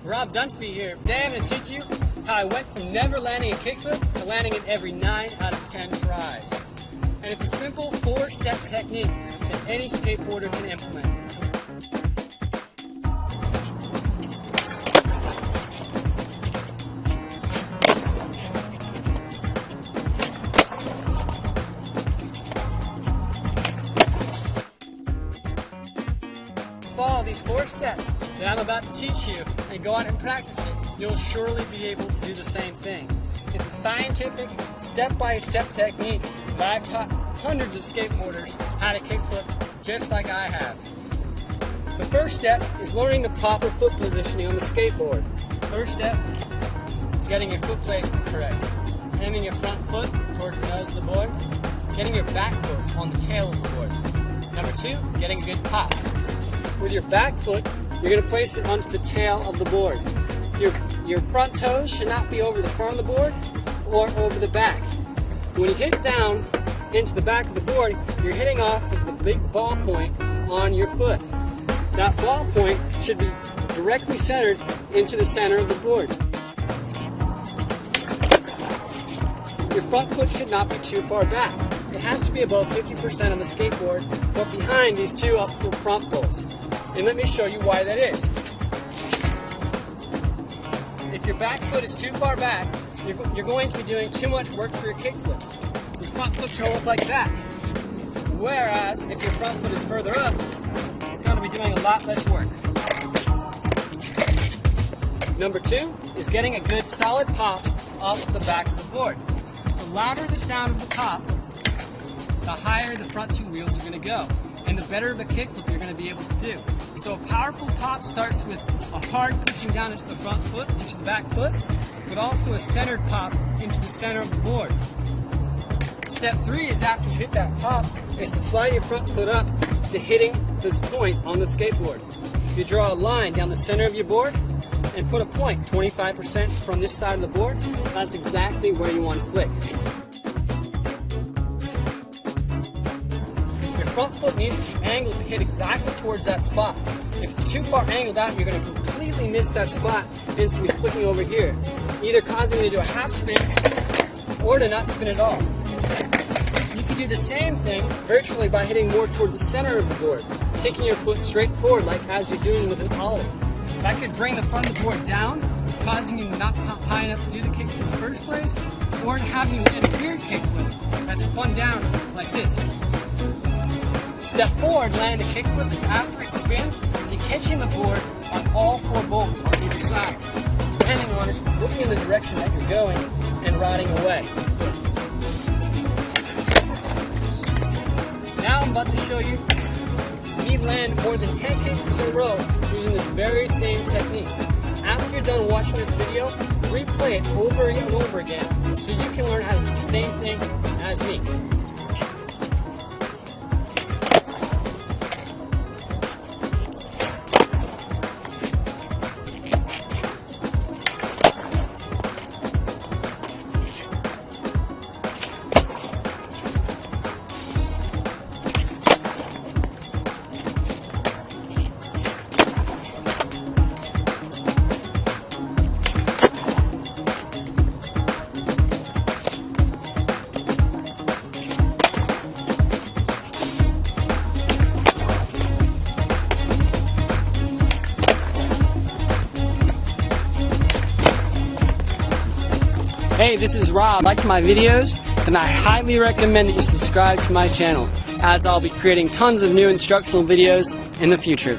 Rob Dunphy here. Today I'm going to teach you how I went from never landing a kickflip to landing it every 9 out of 10 tries. And it's a simple 4-step technique that any skateboarder can implement. Follow these 4 steps that I'm about to teach you and go out and practice it. You'll surely be able to do the same thing. It's a scientific, step-by-step technique that I've taught hundreds of skateboarders how to kickflip just like I have. The first step is learning the proper foot positioning on the skateboard. First step is getting your foot placement correct. Aiming your front foot towards the nose of the board. Getting your back foot on the tail of the board. Number 2, getting a good pop. With your back foot, you're going to place it onto the tail of the board. Your front toes should not be over the front of the board or over the back. When you hit down into the back of the board, you're hitting off of the big ball point on your foot. That ball point should be directly centered into the center of the board. Your front foot should not be too far back. It has to be above 50% of the skateboard, but behind these 2 up front bolts. And let me show you why that is. If your back foot is too far back, you're going to be doing too much work for your kickflips. Your front foot should look like that. Whereas, if your front foot is further up, it's going to be doing a lot less work. Number 2 is getting a good solid pop off the back of the board. The louder the sound of the pop, the higher the front 2 wheels are going to go, and the better of a kickflip you're going to be able to do. So a powerful pop starts with a hard pushing down into the front foot, into the back foot, but also a centered pop into the center of the board. Step 3 is after you hit that pop, is to slide your front foot up to hitting this point on the skateboard. You draw a line down the center of your board and put a point 25% from this side of the board. That's exactly where you want to flick. Front foot needs to be angled to hit exactly towards that spot. If it's too far angled out, you're going to completely miss that spot and it's going to be flicking over here, either causing you to do a half spin or to not spin at all. You can do the same thing virtually by hitting more towards the center of the board, kicking your foot straight forward like as you're doing with an ollie. That could bring the front of the board down, causing you not high enough to do the kickflip in the first place, or having you land a weird kickflip that's spun down like this. Step 4 in landing the kickflip is after it spins to catching the board on all 4 bolts on either side, depending on it, looking in the direction that you're going and riding away. Now I'm about to show you me land more than 10 kickflips in a row using this very same technique. After you're done watching this video, replay it over and over again so you can learn how to do the same thing as me. Hey, this is Rob. Like my videos, then I highly recommend that you subscribe to my channel, as I'll be creating tons of new instructional videos in the future.